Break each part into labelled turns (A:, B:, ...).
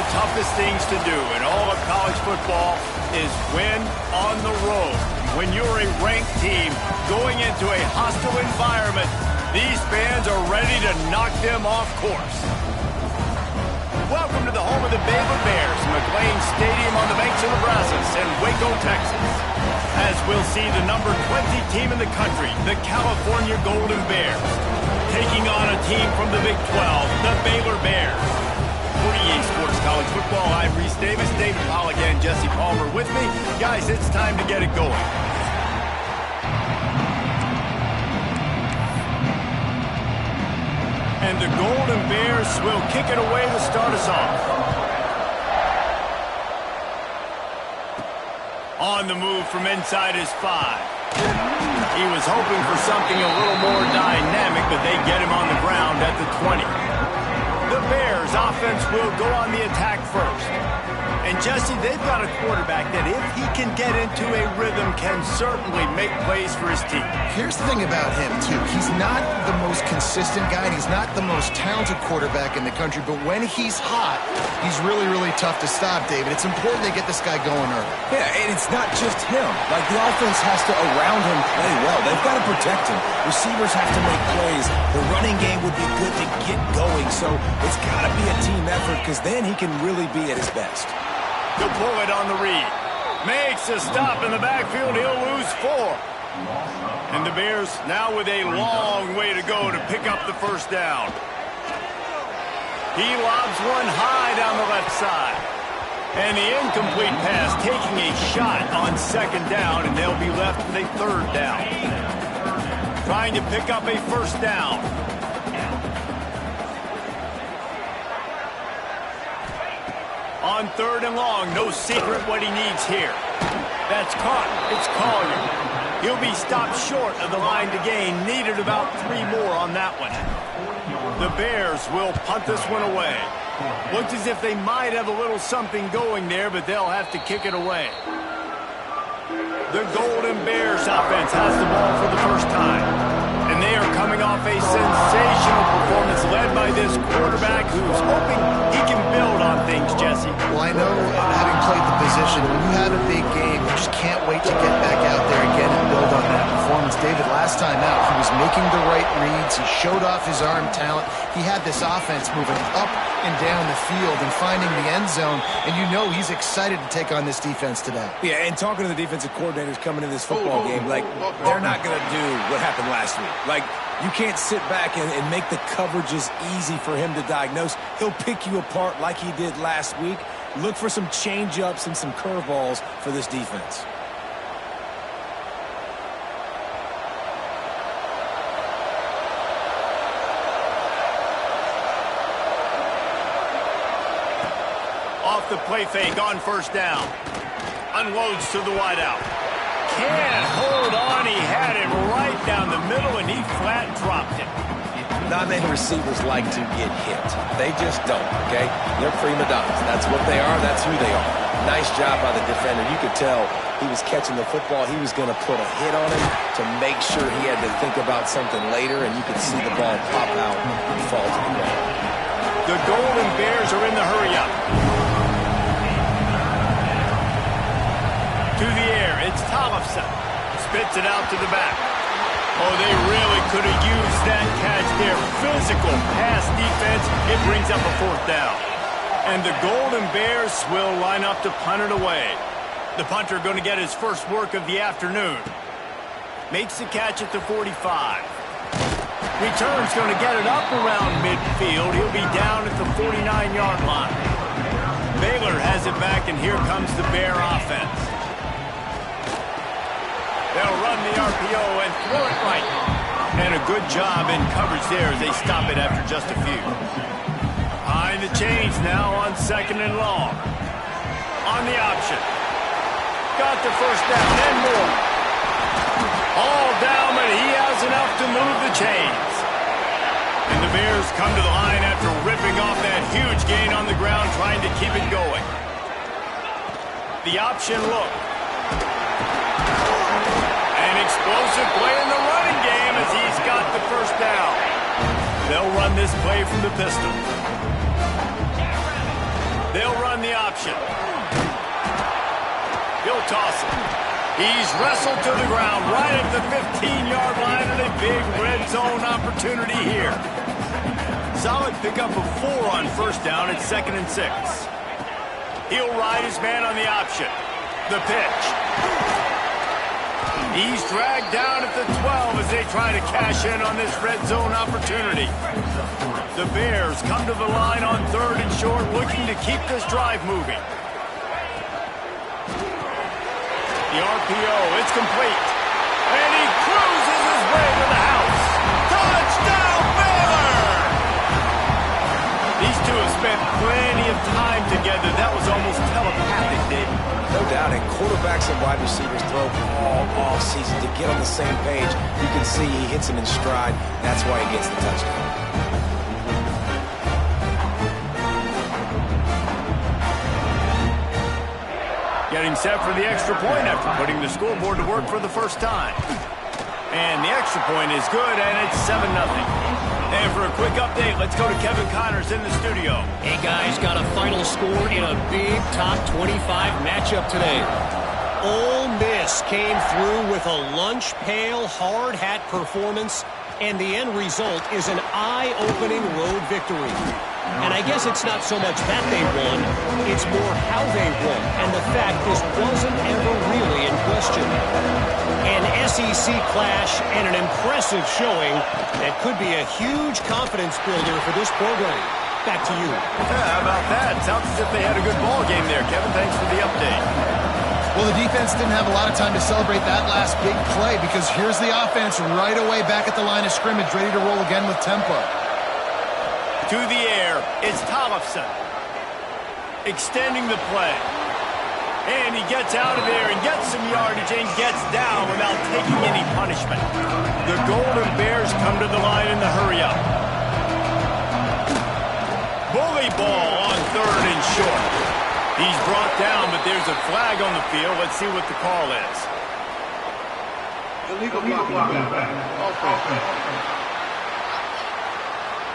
A: the toughest things to do in all of college football is win on the road. When you're a ranked team going into a hostile environment, these fans are ready to knock them off course. Welcome to the home of the Baylor Bears, McLean Stadium on the banks of the Brazos in Waco, Texas. As we'll see the number 20 team in the country, the California Golden Bears, taking on a team from the Big 12, the Baylor Bears. For EA Sports College Football, I'm Reese Davis, David Pollock, and Jesse Palmer with me. Guys, it's time to get it going. And the Golden Bears will kick it away to start us off. On the move from inside his 5. He was hoping for something a little more dynamic, but they get him on the ground at the 20. The Bears offense will go on the attack first. And Jesse, they've got a quarterback that if he can get into a rhythm can certainly make plays for his team.
B: Here's the thing about him, too. He's not the most consistent guy, and he's not the most talented quarterback in the country, but when he's hot, he's really, really tough to stop, David. It's important they get this guy going early.
C: Yeah, and it's not just him. Like, the offense has to, around him, play well. They've got to protect him. Receivers have to make plays. The running game would be good to get going, so it's got to be a team effort because then he can really be at his best.
A: To pull it on the read. Makes a stop in the backfield. He'll lose 4. And the Bears now with a long way to go to pick up the first down. He lobs one high down the left side. And the incomplete pass taking a shot on second down, and they'll be left with a third down. Trying to pick up a first down. On third and long, no secret what he needs here. That's caught. It's Collier. He'll be stopped short of the line to gain. Needed about 3 more on that one. The Bears will punt this one away. Looks as if they might have a little something going there, but they'll have to kick it away. The Golden Bears offense has the ball for the first time. And they are coming off a sensational performance led by this quarterback who's hoping he can build on things, Jesse.
B: Well, I know, having played the position, when you have a big game, you just can't wait to get back out there again and build on that performance. David, last time out, he was making the right reads. He showed off his arm talent. He had this offense moving up and down the field and finding the end zone. And you know he's excited to take on this defense today.
C: Yeah, and talking to the defensive coordinators coming into this football game, like, they're not going to do what happened last week. Like, you can't sit back and make the coverages easy for him to diagnose. He'll pick you apart like he did last week. Look for some change-ups and some curveballs for this defense.
A: Off the play fake on first down. Unloads to the wideout. Can't hold on. He had him right down the middle, and he flat dropped him.
C: Not many receivers like to get hit. They just don't, okay? They're prima donnas. That's what they are. That's who they are. Nice job by the defender. You could tell he was catching the football. He was going to put a hit on him to make sure he had to think about something later, and you could see the ball pop out and fall to the ground.
A: The Golden Bears are in the hurry-up. To the air, it's Tollefson. Spits it out to the back. Oh, they really could have used that catch there. Physical pass defense. It brings up a fourth down. And the Golden Bears will line up to punt it away. The punter going to get his first work of the afternoon. Makes the catch at the 45. Return's going to get it up around midfield. He'll be down at the 49-yard line. Baylor has it back, and here comes the Bear offense. They'll run the RPO and throw it right. And a good job in coverage there as they stop it after just a few. Behind the chains now on second and long. On the option. Got the first down and more. All down, but he has enough to move the chains. And the Bears come to the line after ripping off that huge gain on the ground, trying to keep it going. The option look. An explosive play in the running game as he's got the first down. They'll run this play from the pistol. They'll run the option. He'll toss it. He's wrestled to the ground right at the 15-yard line and a big red zone opportunity here. Solid pickup of 4 on first down at 2nd and 6. He'll ride his man on the option. The pitch. He's dragged down at the 12 as they try to cash in on this red zone opportunity. The Bears come to the line on 3rd and short, looking to keep this drive moving. The RPO, it's complete. And he cruises his way to the house. Touchdown, Baylor! These two have spent plenty of time together. That was almost telepathic, David.
C: No doubt, and quarterbacks and wide receivers throw all offseason to get on the same page. You can see he hits him in stride. That's why he gets the touchdown.
A: Getting set for the extra point after putting the scoreboard to work for the first time. And the extra point is good, and it's 7-0. And for a quick update, let's go to Kevin Connors in the studio.
D: Hey, guys, got a final score in a big top 25 matchup today. Ole Miss came through with a lunch pail hard hat performance, and the end result is an eye-opening road victory. And I guess it's not so much that they won, it's more how they won, and the fact this wasn't ever really in question. An SEC clash and an impressive showing that could be a huge confidence builder for this program. Back to you.
A: How about that? Sounds as if they had a good ball game there, Kevin. Thanks for the update.
B: Well, the defense didn't have a lot of time to celebrate that last big play because here's the offense right away back at the line of scrimmage, ready to roll again with tempo.
A: To the air, it's Tollefson. Extending the play. And he gets out of there and gets some yardage and gets down without taking any punishment. The Golden Bears come to the line in the hurry-up. Bully ball on 3rd and short. He's brought down, but there's a flag on the field. Let's see what the call is.
E: Illegal blocking.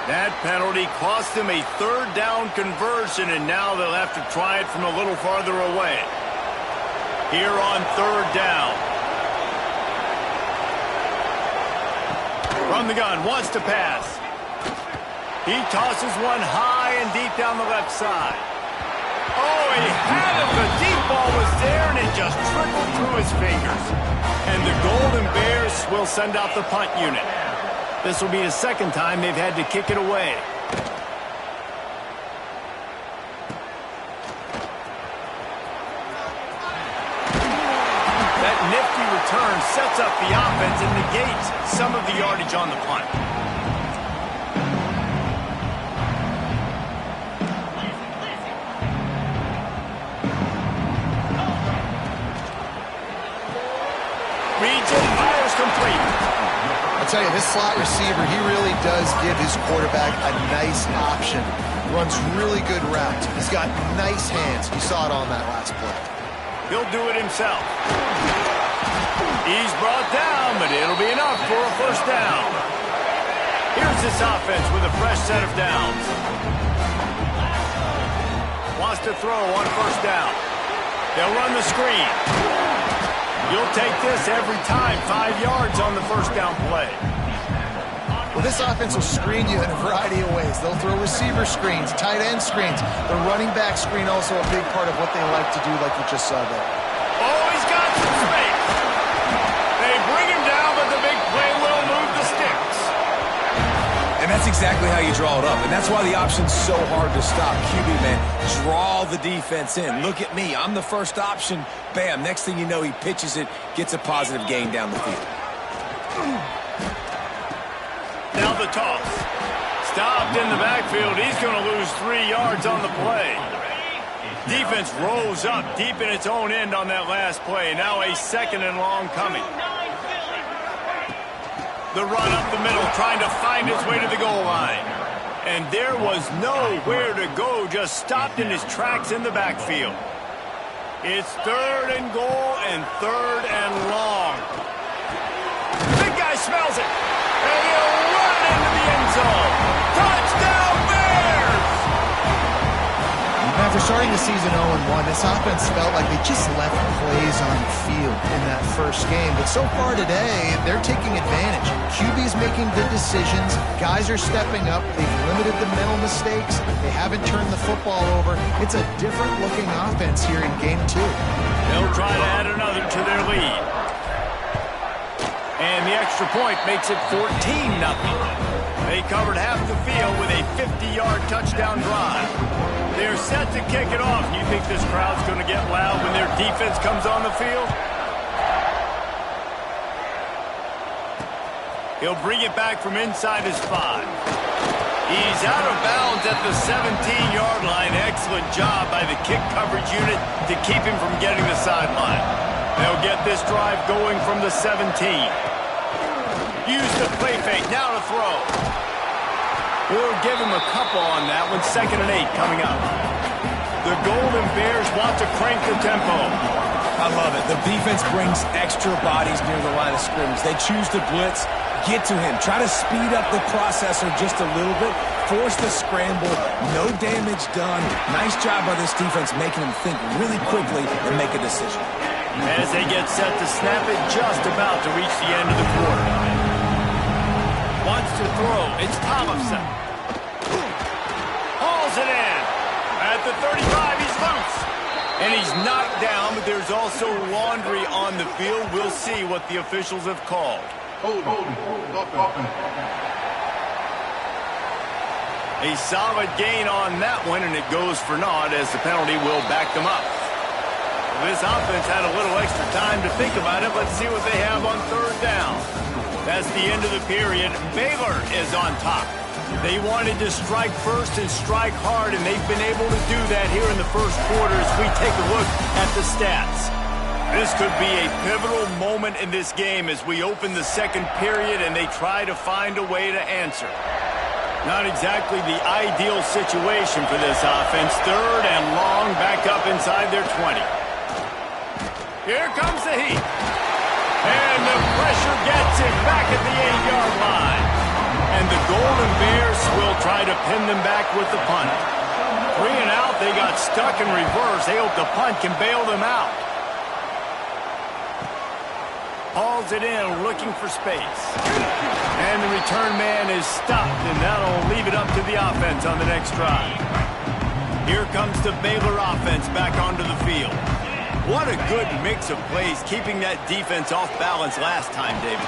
A: That penalty cost him a 3rd down conversion, and now they'll have to try it from a little farther away. Here on 3rd down. From the gun, wants to pass. He tosses one high and deep down the left side. Oh, he had it. The deep ball was there, and it just trickled through his fingers. And the Golden Bears will send out the punt unit. This will be the 2nd time they've had to kick it away. That nifty return sets up the offense and negates some of the yardage on the punt. Region fires complete.
B: I'll tell you, this slot receiver, he really does give his quarterback a nice option. Runs really good routes. He's got nice hands. You saw it on that last play.
A: He'll do it himself. He's brought down, but it'll be enough for a 1st down. Here's this offense with a fresh set of downs. Wants to throw on 1st down. They'll run the screen. You'll take this every time. 5 yards on the 1st down play.
B: Well, this offense will screen you in a variety of ways. They'll throw receiver screens, tight end screens. The running back screen also a big part of what they like to do, like you just saw there.
A: Oh, he's got some space. They bring him down, but the big play will move the sticks.
F: And that's exactly how you draw it up. And that's why the option's so hard to stop. QB, man, draw the defense in. Look at me. I'm the first option. Bam. Next thing you know, he pitches it, gets a positive gain down the field.
A: Now the toss. Stopped in the backfield. He's going to lose 3 yards on the play. Defense rose up deep in its own end on that last play. Now a 2nd and long coming. The run up the middle, trying to find his way to the goal line. And there was nowhere to go, just stopped in his tracks in the backfield. It's 3rd and goal and 3rd and long. Big guy smells it. And he'll run into the end zone. Touchdown, Bears!
B: Man, for starting the season 0-1, this offense felt like they just left plays on the field in that first game. But so far today, they're taking advantage. QB's making good decisions. Guys are stepping up. They've limited the mental mistakes. They haven't turned the football over. It's a different-looking offense here in Game 2.
A: They'll try to add another to their lead. And the extra point makes it 14-0. They covered half the field with a 50-yard touchdown drive. They're set to kick it off. You think this crowd's going to get loud when their defense comes on the field? He'll bring it back from inside his 5. He's out of bounds at the 17-yard line. Excellent job by the kick coverage unit to keep him from getting the sideline. They'll get this drive going from the 17. Use the play fake. Now to throw. We'll give him a couple on that one. 2nd and 8 coming up. The Golden Bears want to crank the tempo.
F: I love it. The defense brings extra bodies near the line of scrimmage. They choose to blitz, get to him, try to speed up the processor just a little bit, force the scramble, no damage done. Nice job by this defense making him think really quickly and make a decision.
A: As they get set to snap it, just about to reach the end of the quarter. Wants to throw. It's Thompson. Hauls it in. At the 35, he's loose. And he's knocked down, but there's also laundry on the field. We'll see what the officials have called. A solid gain on that one, and it goes for naught as the penalty will back them up. This offense had a little extra time to think about it. Let's see what they have on 3rd down. That's the end of the period. Baylor is on top. They wanted to strike first and strike hard, and they've been able to do that here in the first quarter as we take a look at the stats. This could be a pivotal moment in this game as we open the 2nd period and they try to find a way to answer. Not exactly the ideal situation for this offense. 3rd and long, back up inside their 20. Here comes the heat. And the pressure gets it back at the 8-yard line. And the Golden Bears will try to pin them back with the punt. 3 and out, they got stuck in reverse. They hope the punt can bail them out. Hauls it in, looking for space. And the return man is stopped, and that'll leave it up to the offense on the next drive. Here comes the Baylor offense back onto the field. What a good mix of plays, keeping that defense off balance last time, David.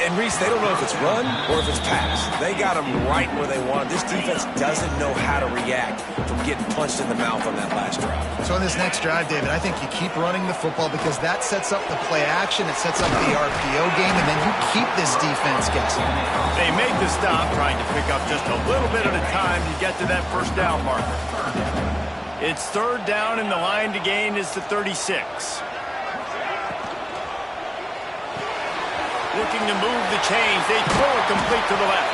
F: And Reese, they don't know if it's run or if it's pass. They got them right where they want. This defense doesn't know how to react from getting punched in the mouth on that last drive.
B: So on this next drive, David, I think you keep running the football because that sets up the play action, it sets up the RPO game, and then you keep this defense guessing.
A: They make the stop, trying to pick up just a little bit at a time to get to that 1st down marker. It's 3rd down, and the line to gain is the 36. Looking to move the chains. They throw it complete to the left.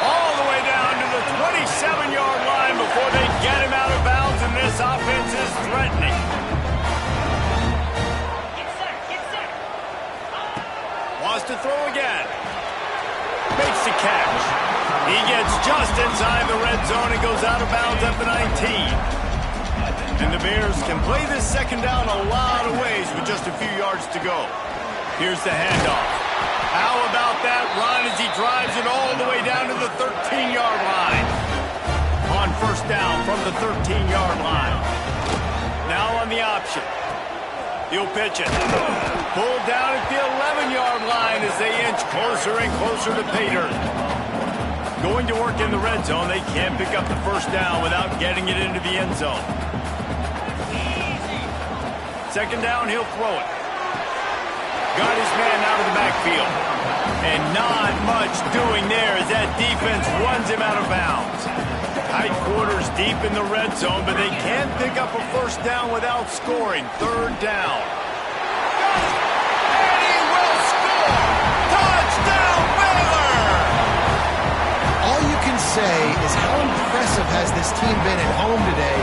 A: All the way down to the 27-yard line before they get him out of bounds, and this offense is threatening. Wants to throw again. Makes the catch. He gets just inside the red zone and goes out of bounds at the 19. And the Bears can play this 2nd down a lot of ways with just a few yards to go. Here's the handoff. How about that run as he drives it all the way down to the 13-yard line? On 1st down from the 13-yard line. Now on the option. He'll pitch it. Pulled down at the 11-yard line as they inch closer and closer to pay dirt. Going to work in the red zone, they can't pick up the 1st down without getting it into the end zone. 2nd down, he'll throw it. Got his man out of the backfield. And not much doing there as that defense runs him out of bounds. Tight quarters deep in the red zone, but they can't pick up a 1st down without scoring. 3rd down. And he will score! Touchdown, Baylor!
B: All you can say is how impressive has this team been at home today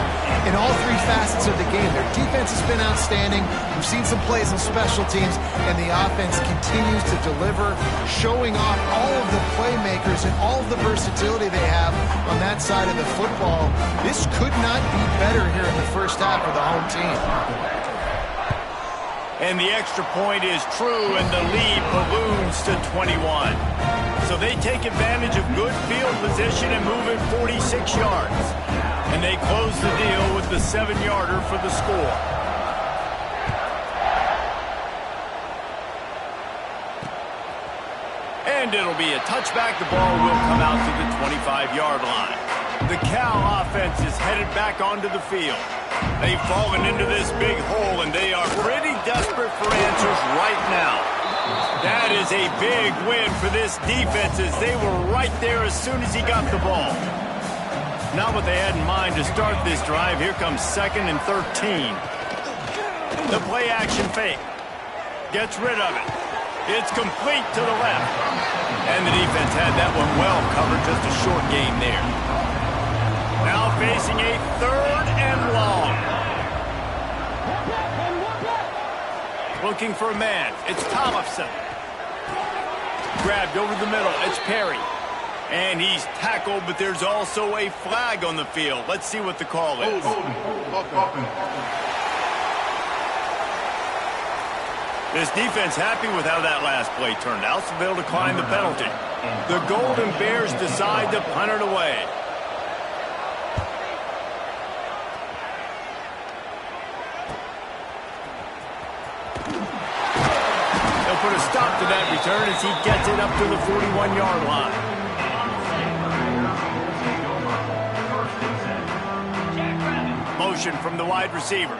B: in all three facets of the game. Their defense has been outstanding. We've seen some plays on special teams, and the offense continues to deliver, showing off all of the playmakers and all of the versatility they have on that side of the football. This could not be better here in the first half for the home team.
A: And the extra point is true, and the lead balloons to 21. So they take advantage of good field position and move it 46 yards. And they close the deal with the 7-yarder for the score. And it'll be a touchback. The ball will come out to the 25-yard line. The Cal offense is headed back onto the field. They've fallen into this big hole, and they are pretty desperate for answers right now. That is a big win for this defense, as they were right there as soon as he got the ball. Not what they had in mind to start this drive. Here comes 2nd and 13. The play action fake. Gets rid of it. It's complete to the left. And the defense had that one well covered. Just a short gain there. Now facing a 3rd and long. Looking for a man. It's Tollefson. Grabbed over the middle. It's Perry. And he's tackled, but there's also a flag on the field. Let's see what the call is. This defense happy with how that last play turned out, so they'll decline the penalty. The Golden Bears decide to punt it away. They'll put a stop to that return as he gets it up to the 41-yard line. Motion from the wide receiver.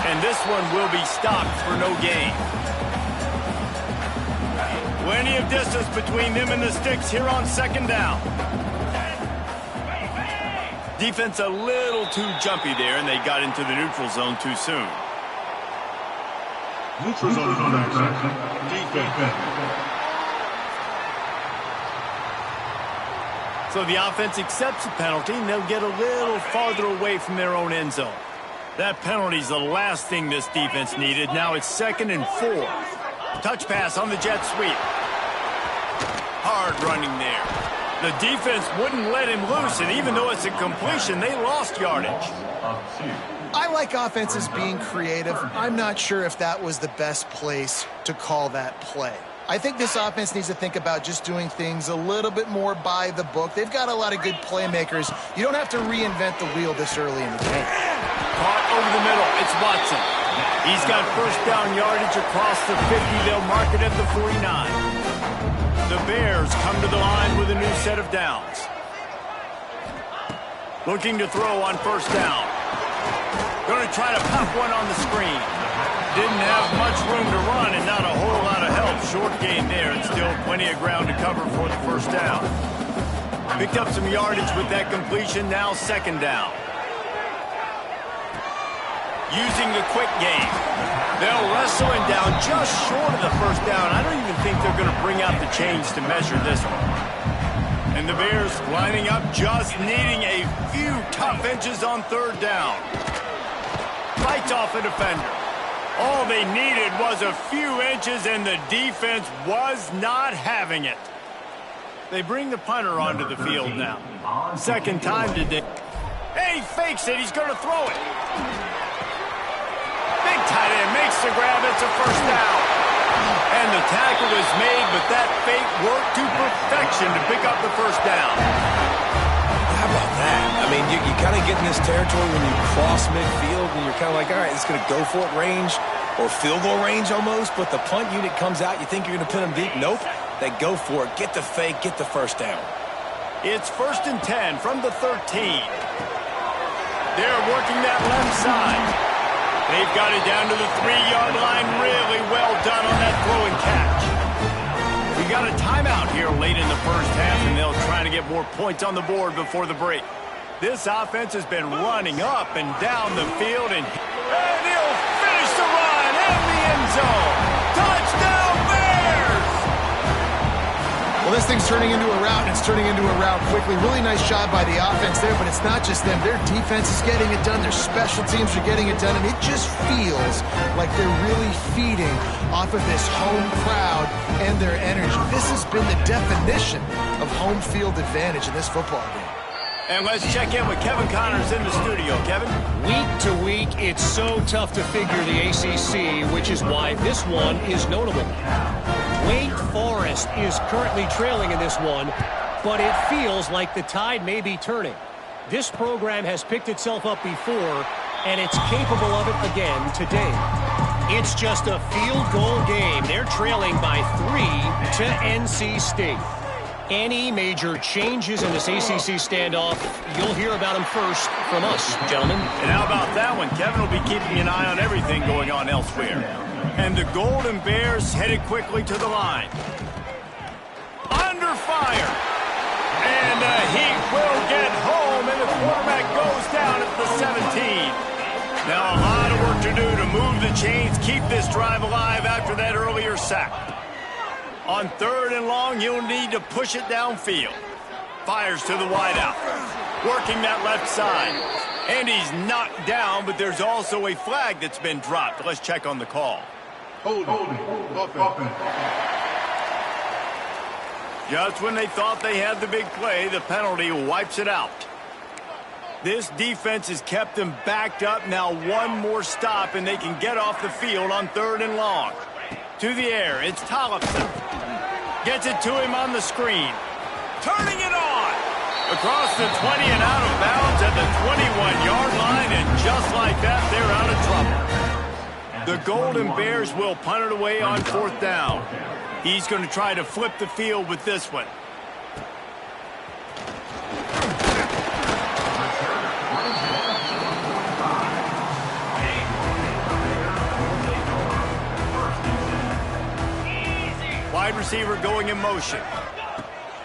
A: And this one will be stopped for no gain. Plenty of distance between them and the sticks here on 2nd down. Defense a little too jumpy there, and they got into the neutral zone too soon.
E: Neutral zone defense.
A: So the offense accepts the penalty, and they'll get a little farther away from their own end zone. That penalty's the last thing this defense needed. Now it's 2nd and 4. Touch pass on the jet sweep. Hard running there. The defense wouldn't let him loose, and even though it's a completion, they lost yardage.
B: I like offenses being creative. I'm not sure if that was the best place to call that play. I think this offense needs to think about just doing things a little bit more by the book. They've got a lot of good playmakers. You don't have to reinvent the wheel this early in the game.
A: Caught over the middle. It's Watson. He's got 1st down yardage across the 50. They'll mark it at the 49. The Bears come to the line with a new set of downs. Looking to throw on 1st down. Going to try to pop one on the screen. Didn't have much room to run and not a whole lot of help. Short gain there, and still plenty of ground to cover for the 1st down. Picked up some yardage with that completion. Now 2nd down. Using the quick game. They'll wrestle him down just short of the 1st down. I don't even think they're going to bring out the chains to measure this one. And the Bears lining up, just needing a few tough inches on 3rd down. Fights off a defender. All they needed was a few inches, and the defense was not having it. They bring the punter onto the field now. 2nd time today. Hey, he fakes it. He's going to throw it. Big tight end makes the grab. It's a 1st down. And the tackle is made, but that fake worked to perfection to pick up the 1st down.
C: How about that? I mean, you kind of get in this territory when you cross midfield, and you're kind of like, all right, it's going to go for it range or field goal range almost, but the punt unit comes out. You think you're going to pin them deep? Nope. They go for it. Get the fake. Get the 1st down.
A: It's 1st and 10 from the 13. They're working that left side. They've got it down to the 3-yard line. Really well done on that throw and catch. We got a timeout here late in the 1st half, and they'll try to get more points on the board before the break. This offense has been running up and down the field, and he'll finish the run in the end zone. Touchdown Bears!
B: thing's turning into a route, and it's turning into a route quickly. Really nice job by the offense there, but it's not just them. Their defense is getting it done. Their special teams are getting it done, and it just feels like they're really feeding off of this home crowd and their energy. This has been the definition of home field advantage in this football game.
A: And let's check in with Kevin Connors in the studio. Kevin?
D: Week to week, it's so tough to figure the ACC, which is why this one is notable. Wake Forest is currently trailing in this one, but it feels like the tide may be turning. This program has picked itself up before, and it's capable of it again today. It's just a field goal game. They're trailing by 3 to NC State. Any major changes in this ACC standoff, you'll hear about them first from us, gentlemen.
A: And how about that one? Kevin will be keeping an eye on everything going on elsewhere. And the Golden Bears headed quickly to the line. Under fire. And he will get home, and the quarterback goes down at the 17. Now a lot of work to do to move the chains, keep this drive alive after that earlier sack. On 3rd and long, you'll need to push it downfield. Fires to the wideout. Working that left side. And he's knocked down, but there's also a flag that's been dropped. Let's check on the call.
E: Holding. Offense.
A: Just when they thought they had the big play, the penalty wipes it out. This defense has kept them backed up. Now one more stop, and they can get off the field on 3rd and long. To the air, it's Tollefson. Gets it to him on the screen. Turning it on. Across the 20 and out of bounds at the 21-yard line, and just like that, they're out of trouble. The Golden Bears will punt it away on 4th down. He's going to try to flip the field with this one. Wide receiver going in motion.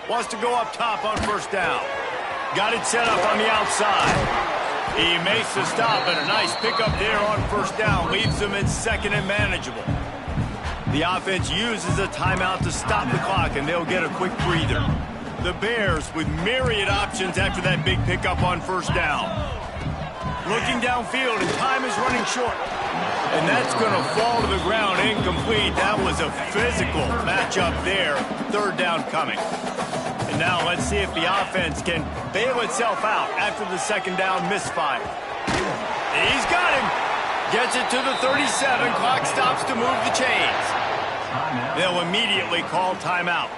A: Wants to go up top on 1st down. Got it set up on the outside. He makes the stop, and a nice pickup there on 1st down. Leaves them in 2nd and manageable. The offense uses a timeout to stop the clock, and they'll get a quick breather. The Bears with myriad options after that big pickup on 1st down. Looking downfield, and time is running short. And that's going to fall to the ground incomplete. That was a physical matchup there. 3rd down coming. And now let's see if the offense can bail itself out after the 2nd down misfire. He's got him. Gets it to the 37. Clock stops to move the chains. They'll immediately call timeout.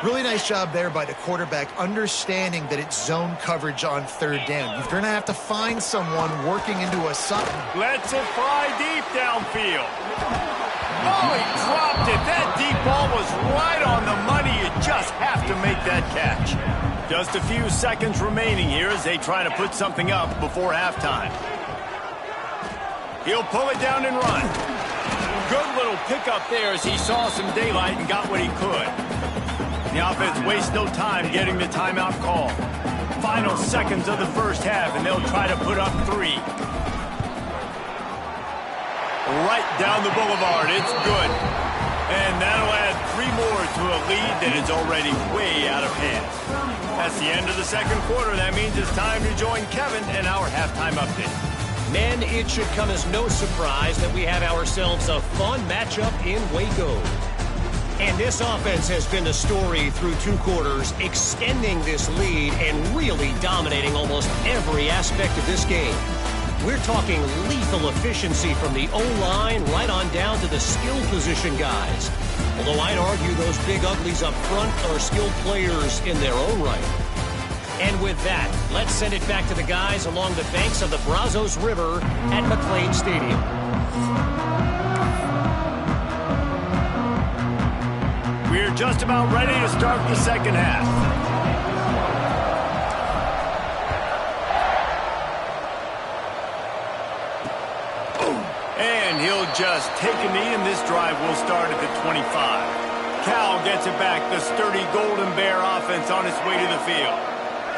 B: Really nice job there by the quarterback, understanding that it's zone coverage on 3rd down. You're going to have to find someone working into a something.
A: Lets it fly deep downfield. Oh, he dropped it. That deep ball was right on the money. You just have to make that catch. Just a few seconds remaining here as they try to put something up before halftime. He'll pull it down and run. Good little pickup there as he saw some daylight and got what he could. The offense wastes no time getting the timeout call. Final seconds of the 1st half, and they'll try to put up 3. Right down the boulevard. It's good. And that'll add 3 more to a lead that is already way out of hand. That's the end of the 2nd quarter. That means it's time to join Kevin in our halftime update.
D: Men, it should come as no surprise that we have ourselves a fun matchup in Waco. And this offense has been the story through 2 quarters, extending this lead and really dominating almost every aspect of this game. We're talking lethal efficiency from the O-line right on down to the skill position guys. Although I'd argue those big uglies up front are skilled players in their own right. And with that, let's send it back to the guys along the banks of the Brazos River at McLean Stadium.
A: We're just about ready to start the 2nd half. And he'll just take a knee, and this drive will start at the 25. Cal gets it back. The sturdy Golden Bear offense on its way to the field.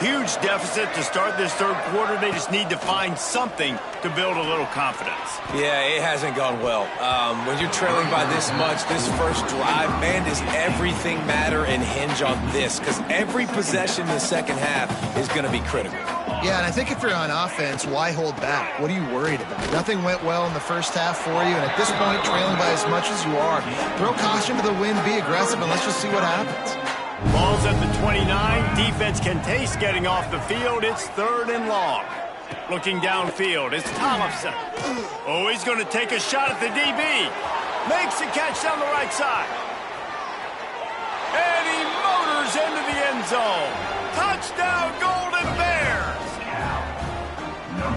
A: Huge deficit to start this third quarter. They just need to find something to build a little confidence.
C: Yeah, it hasn't gone well. When you're trailing by this much, this first drive, man, does everything matter and hinge on this? Because every possession in the second half is going to be critical.
B: Yeah, and I think if you're on offense, why hold back? What are you worried about? Nothing went well in the first half for you, and at this point, trailing by as much as you are, throw caution to the wind, be aggressive, and let's just see what happens.
A: Ball's at the 29. Defense can taste getting off the field. It's 3rd and long. Looking downfield, it's Tollefson. Oh, he's going to take a shot at the DB. Makes a catch down the right side. And he motors into the end zone. Touchdown, Golden Bears!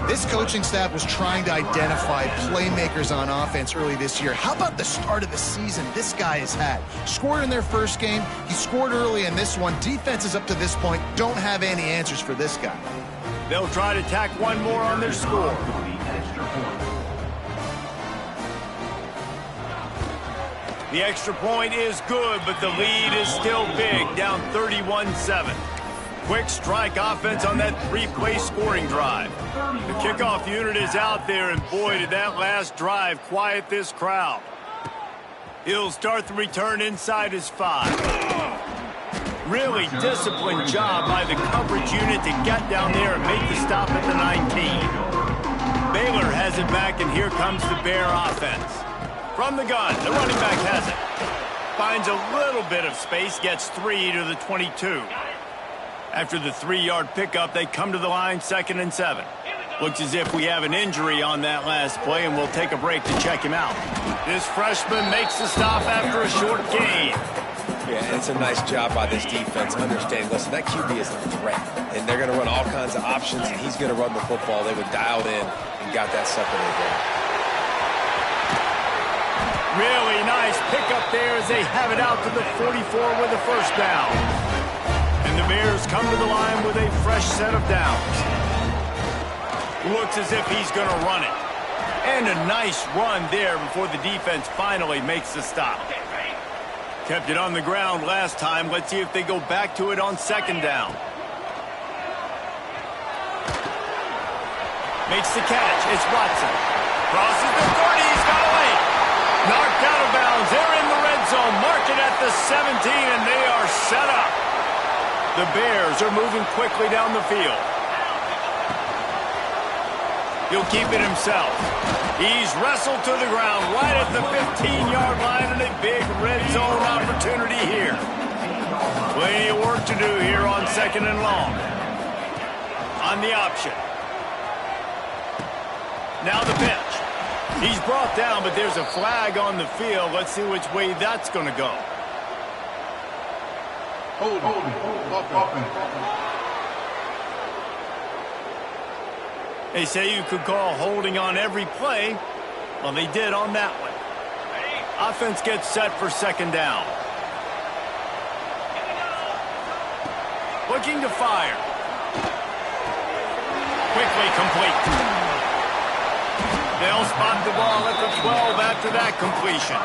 B: This coaching staff was trying to identify playmakers on offense early this year. How about the start of the season this guy has had? Scored in their first game. He scored early in this one. Defenses up to this point don't have any answers for this guy.
A: They'll try to tack one more on their score. The extra point is good, but the lead is still big, down 31-7. Quick strike offense on that 3-play scoring drive. The kickoff unit is out there, and boy, did that last drive quiet this crowd. He'll start the return inside his 5. Really disciplined job by the coverage unit to get down there and make the stop at the 19. Baylor has it back, and here comes the Bear offense. From the gun, the running back has it. Finds a little bit of space, gets 3 to the 22. After the 3-yard pickup, they come to the line, 2nd and 7. Looks as if we have an injury on that last play, and we'll take a break to check him out. This freshman makes the stop after a short gain.
C: Yeah, it's a nice job by this defense understanding, listen, that QB is a threat, and they're going to run all kinds of options, and he's going to run the football. They were dialed in and got that sucker in there.
A: Really nice pickup there as they have it out to the 44 with a first down. And the Bears come to the line with a fresh set of downs. Looks as if he's going to run it. And a nice run there before the defense finally makes the stop. Kept it on the ground last time. Let's see if they go back to it on 2nd down. Makes the catch. It's Watson. Crosses the 30. He's got away. Knocked out of bounds. They're in the red zone. Mark it at the 17, and they are set up. The Bears are moving quickly down the field. He'll keep it himself. He's wrestled to the ground right at the 15-yard line, and a big red zone opportunity here. Plenty of work to do here on 2nd and long. On the option. Now the pitch. He's brought down, but there's a flag on the field. Let's see which way that's going to go. They say you could call holding on every play. Well, they did on that one. Offense gets set for 2nd down. Looking to fire. Quickly complete. They'll spot the ball at the 12 after that completion.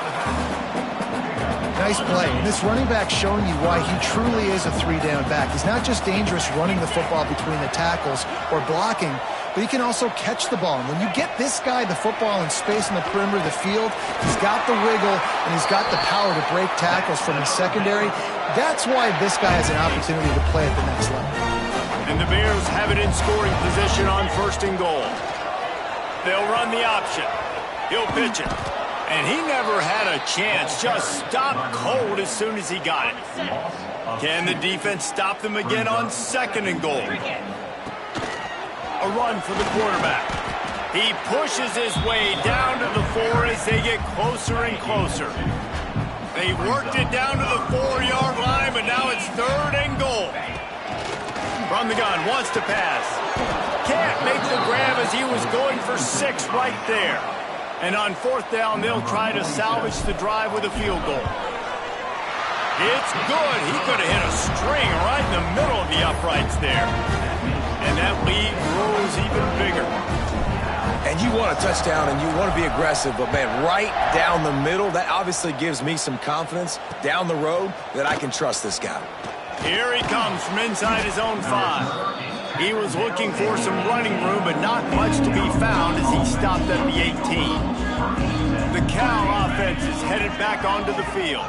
B: Nice play. And this running back showing you why he truly is a 3-down back. He's not just dangerous running the football between the tackles or blocking, but he can also catch the ball. And when you get this guy the football in space in the perimeter of the field, he's got the wiggle and he's got the power to break tackles from the secondary. That's why this guy has an opportunity to play at the next level.
A: And the Bears have it in scoring position on 1st and goal. They'll run the option. He'll pitch it. And he never had a chance. Just stopped cold as soon as he got it. Can the defense stop them again on 2nd and goal? A run for the quarterback. He pushes his way down to the 4 as they get closer and closer. They worked it down to the 4-yard line, but now it's 3rd and goal. From the gun, wants to pass. Can't make the grab as he was going for 6 right there. And on 4th down, they'll try to salvage the drive with a field goal. It's good. He could have hit a string right in the middle of the uprights there. And that lead grows even bigger.
C: And you want a touchdown and you want to be aggressive, but, man, right down the middle, that obviously gives me some confidence down the road that I can trust this guy.
A: Here he comes from inside his own 5. He was looking for some running room, but not much to be found as he stopped at the 18. The Cal offense is headed back onto the field.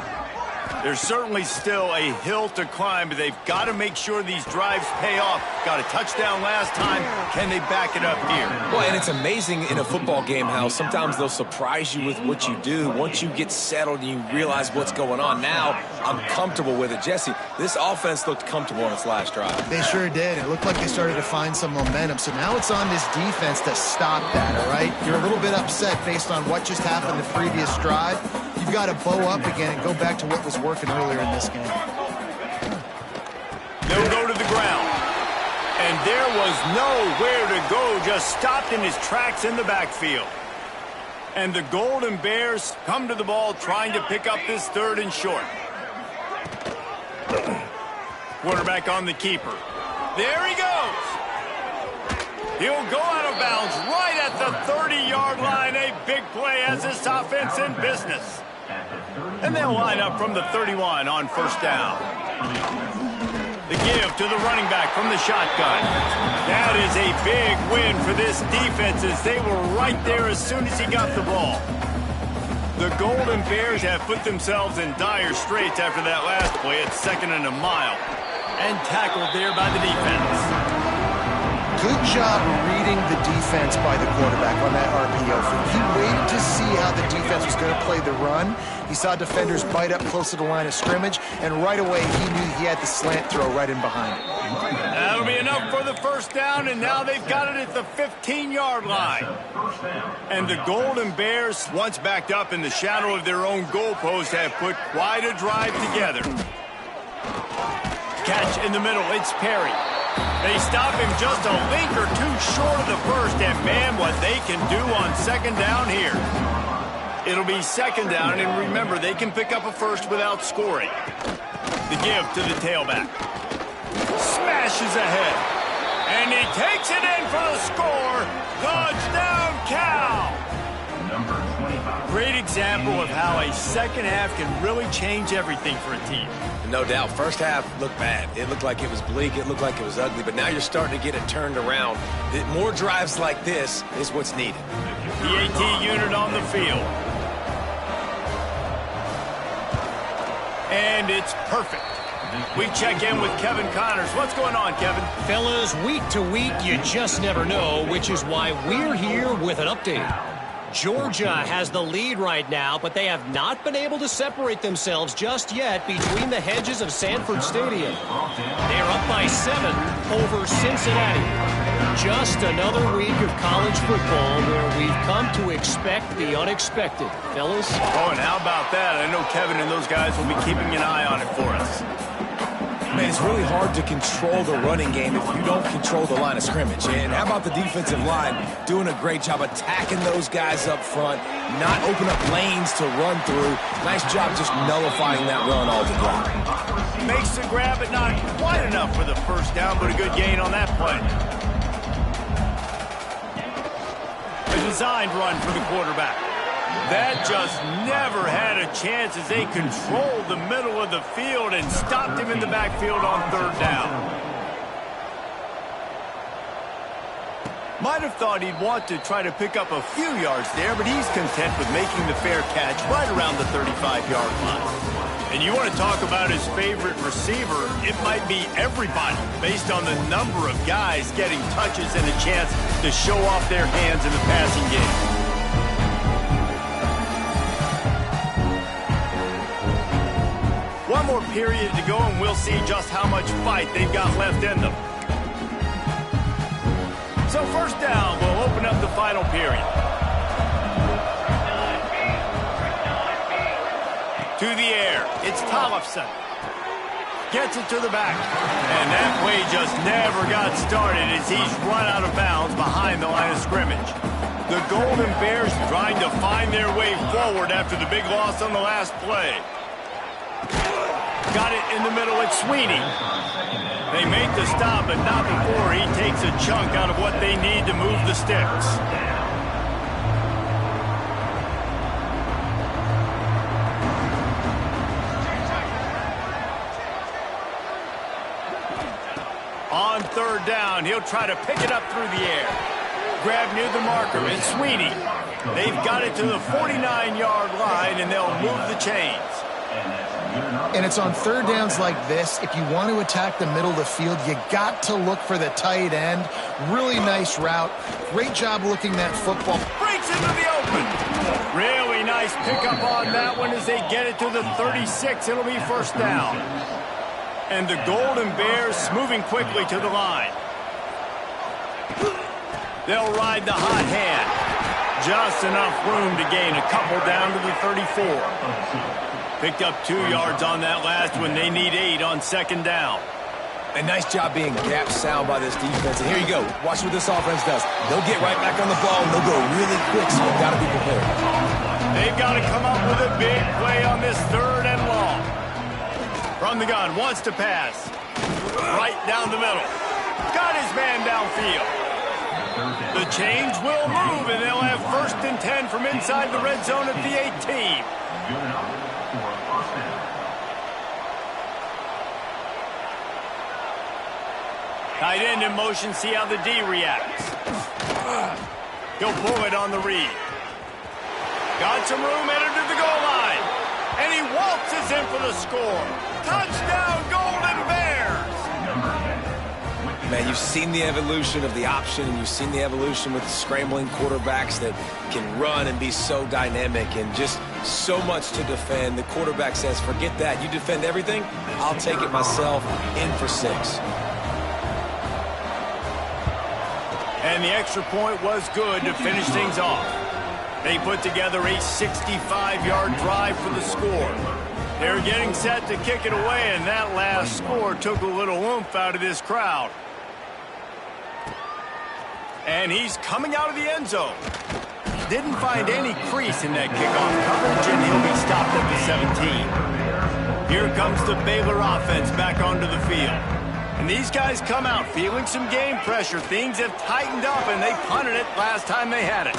A: There's certainly still a hill to climb, but they've got to make sure these drives pay off. Got a touchdown last time. Can they back it up here?
C: Well, and it's amazing in a football game how sometimes they'll surprise you with what you do. Once you get settled and you realize what's going on, now I'm comfortable with it. Jesse, this offense looked comfortable on its last drive.
B: They sure did. It looked like they started to find some momentum. So now it's on this defense to stop that, all right? You're a little bit upset based on what just happened the previous drive. You've got to bow up again and go back to what was working earlier in this game.
A: They'll go to the ground. And there was nowhere to go, just stopped in his tracks in the backfield. And the Golden Bears come to the ball trying to pick up this 3rd and short. Quarterback on the keeper. There he goes. He'll go out of bounds right at the 30-yard line. A big play as this offense in business. And they'll line up from the 31 on 1st down. The give to the running back from the shotgun. That is a big win for this defense as they were right there as soon as he got the ball. The Golden Bears have put themselves in dire straits after that last play at 2nd and a mile. And tackled there by the defense.
B: Good job reading the defense by the quarterback on that RPO. He waited to see how the defense was going to play the run. He saw defenders bite up close to the line of scrimmage, and right away he knew he had the slant throw right in behind it.
A: That'll be enough for the 1st down, and now they've got it at the 15-yard line. And the Golden Bears, once backed up in the shadow of their own goalpost, have put quite a drive together. Catch in the middle, it's Perry. They stop him just a link or two short of the 1st, and man, what they can do on 2nd down here. It'll be 2nd down, and remember, they can pick up a 1st without scoring. The give to the tailback. Smashes ahead, and he takes it in for the score. Touchdown, Cal! Great example of how a 2nd half can really change everything for a team.
C: No doubt. 1st half looked bad. It looked like it was bleak. It looked like it was ugly. But now you're starting to get it turned around. More drives like this is what's needed.
A: The AT unit on the field. And it's perfect. We check in with Kevin Connors. What's going on, Kevin?
D: Fellas, week to week, you just never know, which is why we're here with an update. Georgia has the lead right now, but they have not been able to separate themselves just yet between the hedges of Sanford Stadium. They are up by 7 over Cincinnati. Just another week of college football where we've come to expect the unexpected. Fellas?
A: Oh, and how about that? I know Kevin and those guys will be keeping an eye on it for us.
C: Man, it's really hard to control the running game if you don't control the line of scrimmage. And how about the defensive line doing a great job attacking those guys up front, not open up lanes to run through. Nice job just nullifying that run altogether.
A: Makes the grab, but not quite enough for the 1st down, but a good gain on that play. A designed run for the quarterback. That just never had a chance as they controlled the middle of the field and stopped him in the backfield on 3rd down. Might have thought he'd want to try to pick up a few yards there, but he's content with making the fair catch right around the 35-yard line. And you want to talk about his favorite receiver, it might be everybody based on the number of guys getting touches and a chance to show off their hands in the passing game. One more period to go, and we'll see just how much fight they've got left in them. So 1st down will open up the final period. To the air, it's Tollefson. Gets it to the back. And that play just never got started as he's run out of bounds behind the line of scrimmage. The Golden Bears trying to find their way forward after the big loss on the last play. Got it in the middle, it's Sweeney. They make the stop, but not before he takes a chunk out of what they need to move the sticks. third down. He'll try to pick it up through the air. Grab near the marker. It's Sweeney. They've got it to the 49-yard line, and they'll move the chains.
B: And it's on third downs like this. If you want to attack the middle of the field, you got to look for the tight end. Really nice route. Great job looking that football.
A: Breaks into the open. Really nice pickup on that one as they get it to the 36. It'll be first down. And the Golden Bears moving quickly to the line. They'll ride the hot hand. Just enough room to gain a couple down to the 34. Picked up 2 yards on that last one. They need 8 on second down.
C: A nice job being gap sound by this defense. And here you go. Watch what this offense does. They'll get right back on the ball, and they'll go really quick, so you've got to be prepared.
A: They've got to come up with a big play on this third and long. From the gun, wants to pass. Right down the middle. Got his man downfield. The chains will move, and they'll have first and 10 from inside the red zone at the 18. Tight end in motion, see how the D reacts. He'll pull it on the read. Got some room, entered to the goal line. And he waltzes in for the score. Touchdown, Golden Bears!
C: Man, you've seen the evolution of the option, and you've seen the evolution with the scrambling quarterbacks that can run and be so dynamic and just so much to defend. The quarterback says, forget that. You defend everything, I'll take it myself. In for 6.
A: And the extra point was good to finish things off. They put together a 65-yard drive for the score. They're getting set to kick it away, and that last score took a little oomph out of this crowd. And he's coming out of the end zone. Didn't find any crease in that kickoff coverage, and he'll be stopped at the 17. Here comes the Baylor offense back onto the field. And these guys come out feeling some game pressure. Things have tightened up, and they punted it last time they had it.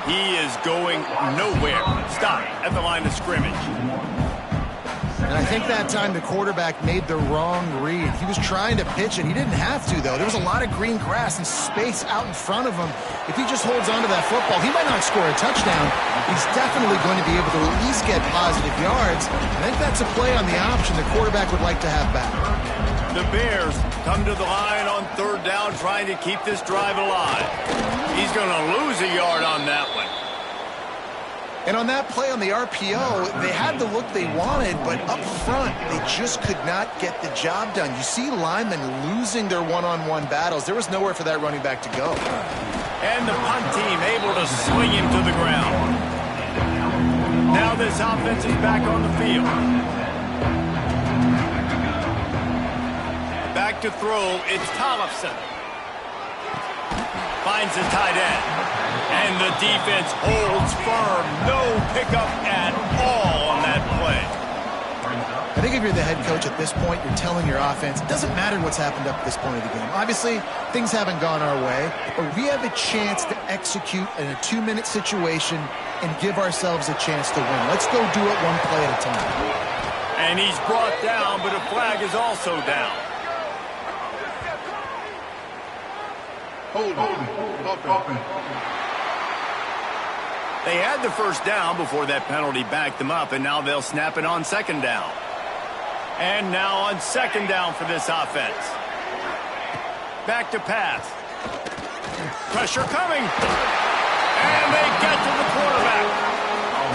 A: He is going nowhere. Stop at the line of scrimmage.
B: And I think that time the quarterback made the wrong read. He was trying to pitch it. He didn't have to, though. There was a lot of green grass and space out in front of him. If he just holds on to that football, he might not score a touchdown. He's definitely going to be able to at least get positive yards. I think that's a play on the option the quarterback would like to have back.
A: The Bears come to the line on third down, trying to keep this drive alive. He's going to lose a yard on that one.
B: And on that play on the RPO, they had the look they wanted, but up front, they just could not get the job done. You see linemen losing their one-on-one battles. There was nowhere for that running back to go.
A: And the punt team able to swing him to the ground. Now this offense is back on the field. Back to throw, it's Tollefson. Finds the tight end. And the defense holds firm. No pickup at all on that play.
B: I think if you're the head coach at this point, you're telling your offense, it doesn't matter what's happened up to this point of the game. Obviously, things haven't gone our way, but we have a chance to execute in a 2-minute situation and give ourselves a chance to win. Let's go do it one play at a time.
A: And he's brought down, but a flag is also down.
E: Hold on.
A: They had the first down before that penalty backed them up, and now they'll snap it on second down. And now on second down for this offense. Back to pass. Pressure coming. And they get to the quarterback.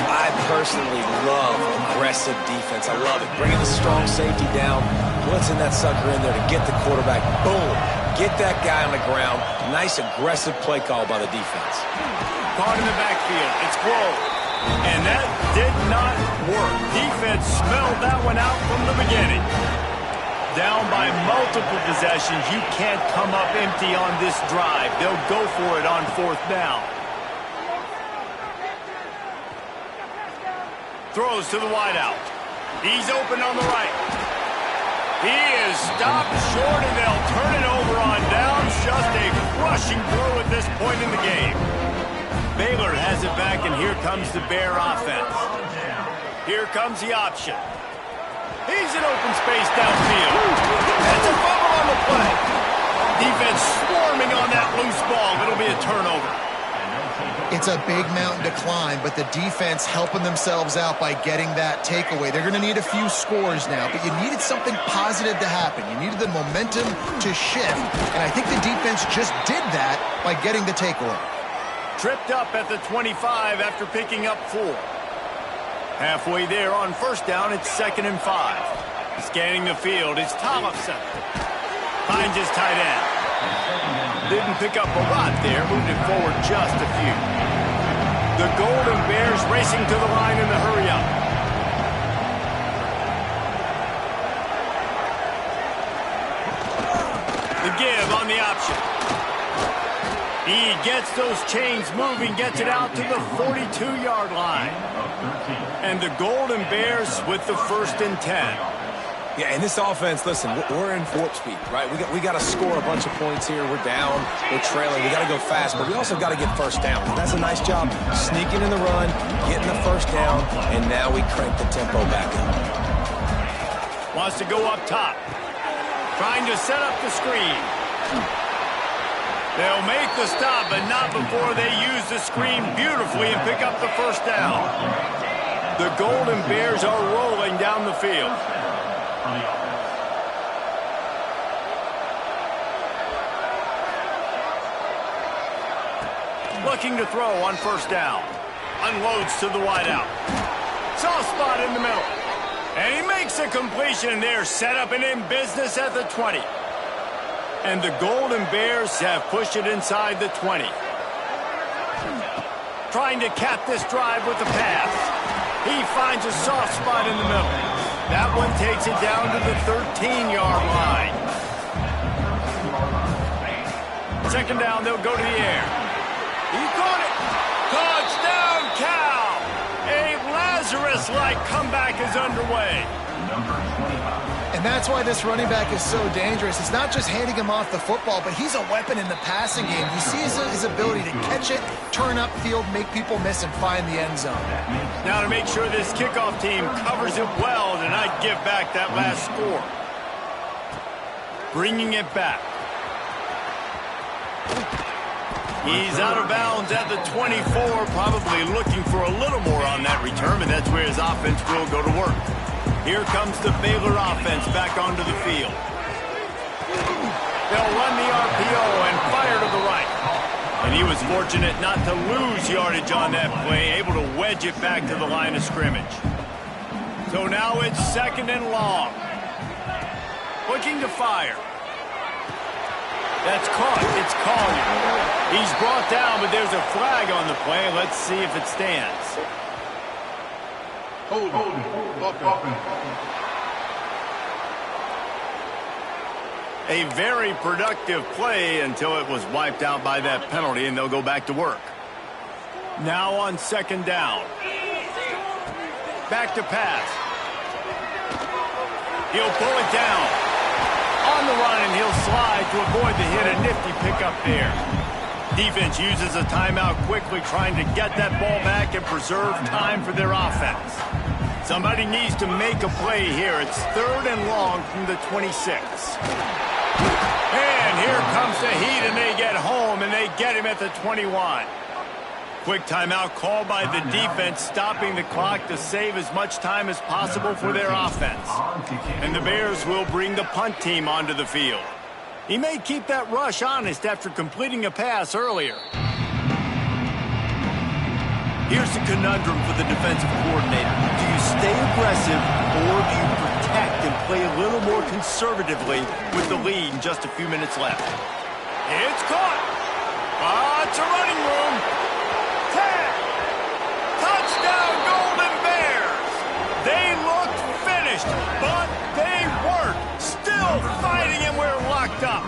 C: I personally love aggressive defense. I love it. Bringing the strong safety down, blitzing that sucker in there to get the quarterback. Boom. Get that guy on the ground. Nice aggressive play call by the defense.
A: Caught in the backfield. It's Grove. And that did not work. Defense smelled that one out from the beginning. Down by multiple possessions. You can't come up empty on this drive. They'll go for it on fourth down. Throws to the wideout. He's open on the right. He is stopped short, and they'll turn it over on downs. Just a crushing blow at this point in the game. Baylor has it back, and here comes the Bear offense. Here comes the option. He's in open space downfield. That's a fumble on the play. Defense swarming on that loose ball. It'll be a turnover.
B: It's a big mountain to climb, but the defense helping themselves out by getting that takeaway. They're going to need a few scores now, but you needed something positive to happen. You needed the momentum to shift, and I think the defense just did that by getting the takeaway.
A: Tripped up at the 25 after picking up 4. Halfway there on first down, it's 2nd and 5. Scanning the field, it's Tollefson. Finds his tight end. Didn't pick up a lot there, moved it forward just a few. The Golden Bears racing to the line in the hurry-up. The give on the option. He gets those chains moving, gets it out to the 42-yard line. And the Golden Bears with the 1st and 10.
C: Yeah, in this offense, listen, we're in warp speed, right? We got to score a bunch of points here. We're down, we're trailing. We got to go fast, but we also got to get first down. That's a nice job sneaking in the run, getting the first down, and now we crank the tempo back up.
A: Wants to go up top. Trying to set up the screen. They'll make the stop, but not before they use the screen beautifully and pick up the first down. The Golden Bears are rolling down the field. Looking to throw on first down. Unloads to the wideout. Soft spot in the middle. And he makes a completion there. Set up and in business at the 20. And the Golden Bears have pushed it inside the 20. Trying to cap this drive with a pass. He finds a soft spot in the middle. That one takes it down to the 13-yard line. 2nd down, they'll go to the air. He caught it. Touchdown, Cal! A Lazarus-like comeback is underway.
B: And that's why this running back is so dangerous. It's not just handing him off the football, but he's a weapon in the passing game. You see his ability to catch it, turn upfield, make people miss, and find the end zone.
A: Now to make sure this kickoff team covers it well to not give back that last score. Bringing it back. He's out of bounds at the 24, probably looking for a little more on that return, and that's where his offense will go to work. Here comes the Baylor offense back onto the field. They'll run the RPO and fire to the right. And he was fortunate not to lose yardage on that play, able to wedge it back to the line of scrimmage. So now it's 2nd and long. Looking to fire. That's caught. It's Collier. He's brought down, but there's a flag on the play. Let's see if it stands.
E: Hold offense.
A: A very productive play until it was wiped out by that penalty, and they'll go back to work. Now on 2nd down. Back to pass. He'll pull it down. On the run, and he'll slide to avoid the hit. A nifty pickup there. Defense uses a timeout quickly, trying to get that ball back and preserve time for their offense. Somebody needs to make a play here. It's 3rd and long from the 26. And here comes the heat, and they get home, and they get him at the 21. Quick timeout called by the defense, stopping the clock to save as much time as possible for their offense. And the Bears will bring the punt team onto the field. He may keep that rush honest after completing a pass earlier. Here's the conundrum for the defensive coordinator. Do you stay aggressive, or do you protect and play a little more conservatively with the lead in just a few minutes left? It's caught. It's a running room. 10. Touchdown, Golden Bears. They looked finished, but they weren't. Still fighting, and we're locked up.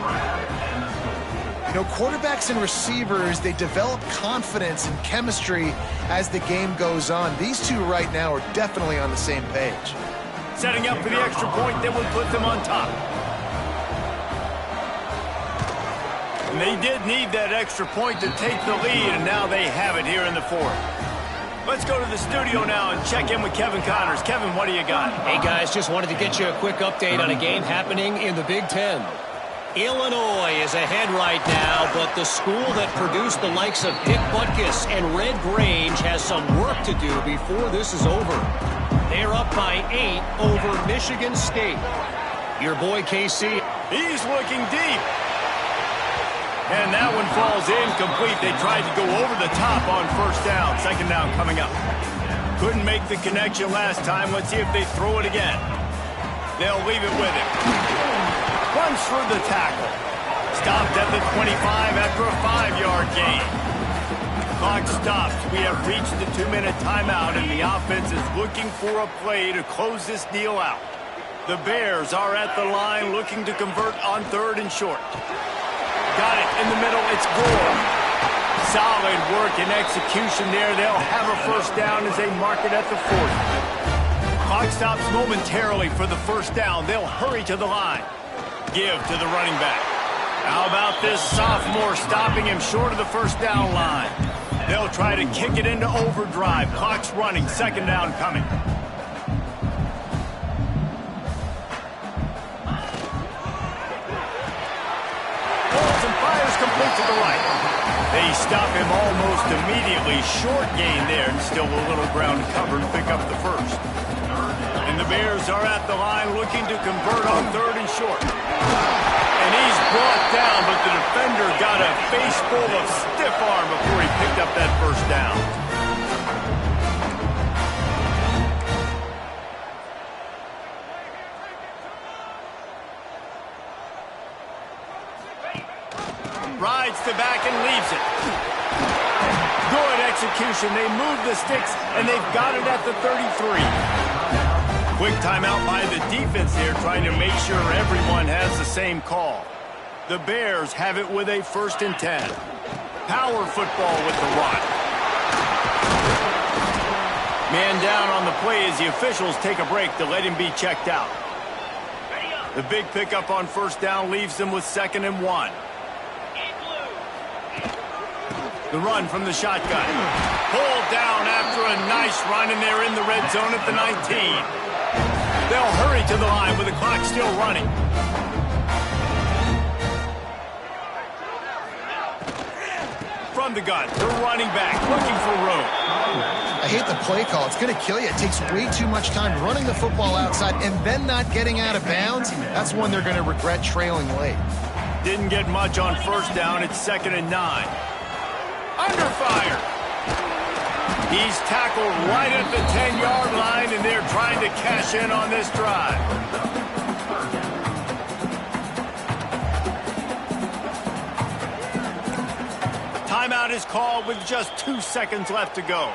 B: You know, quarterbacks and receivers, they develop confidence and chemistry as the game goes on. These two right now are definitely on the same page.
A: Setting up for the extra point that would put them on top. And they did need that extra point to take the lead, and now they have it here in the 4th. Let's go to the studio now and check in with Kevin Connors. Kevin, what do you got?
D: Hey, guys, just wanted to get you a quick update on a game happening in the Big Ten. Illinois is ahead right now, but the school that produced the likes of Pitt Butkus and Red Grange has some work to do before this is over. They're up by 8 over Michigan State. Your boy, KC.
A: He's looking deep. And that one falls incomplete. They tried to go over the top on first down. Second down coming up. Couldn't make the connection last time. Let's see if they throw it again. They'll leave it with him. Runs for the tackle. Stopped at the 25 after a 5-yard gain. Clock stops. We have reached the 2-minute timeout, and the offense is looking for a play to close this deal out. The Bears are at the line looking to convert on 3rd and short. Got it in the middle. It's Gore. Solid work and execution there. They'll have a first down as they mark it at the 40. Clock stops momentarily for the first down. They'll hurry to the line. Give to the running back. How about this sophomore stopping him short of the first down line? They'll try to kick it into overdrive. Clock's running. Second down coming. Complete to the right. They stop him almost immediately. Short gain there, and still a little ground covered to pick up the first. And the Bears are at the line looking to convert on 3rd and short. And he's brought down, but the defender got a face full of stiff arm before he picked up that first down. Rides the back and leaves it. Good execution. They move the sticks, and they've got it at the 33. Quick timeout by the defense here, trying to make sure everyone has the same call. The Bears have it with a 1st and 10. Power football with the run. Man down on the play as the officials take a break to let him be checked out. The big pickup on first down leaves them with 2nd and 1. The run from the shotgun. Pulled down after a nice run, and they're in the red zone at the 19. They'll hurry to the line with the clock still running. From the gun, the running back looking for room.
B: I hate the play call. It's going to kill you. It takes way too much time running the football outside and then not getting out of bounds. That's one they're going to regret trailing late.
A: Didn't get much on first down. It's 2nd and 9. Under fire. He's tackled right at the 10-yard line, and they're trying to cash in on this drive. Timeout is called with just 2 seconds left to go.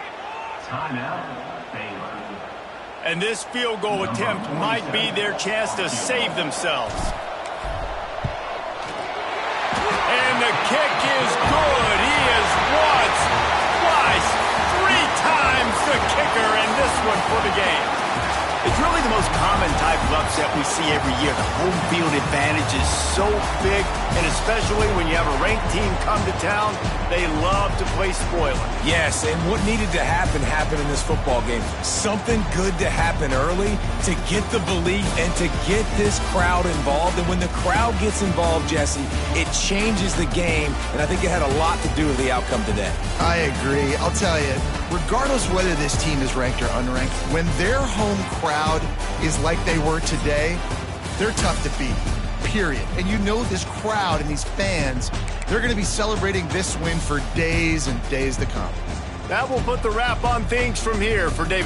A: Timeout, Baylor. And this field goal attempt might be their chance to save themselves. And the kick is good. He is once, twice, 3 times the kicker, and this one for the game.
G: It's really the most common type of upset we see every year. The home field advantage is so big, and especially when you have a ranked team come to town, they love to play spoiler.
F: Yes, and what needed to happen happened in this football game. Something good to happen early to get the belief and to get this crowd involved. And when the crowd gets involved, Jesse, it changes the game, and I think it had a lot to do with the outcome today.
B: I agree. I'll tell you, regardless whether this team is ranked or unranked, when their home crowd is like they were today, they're tough to beat, period. And you know this crowd and these fans, they're going to be celebrating this win for days and days to come.
A: That will put the wrap on things from here for David.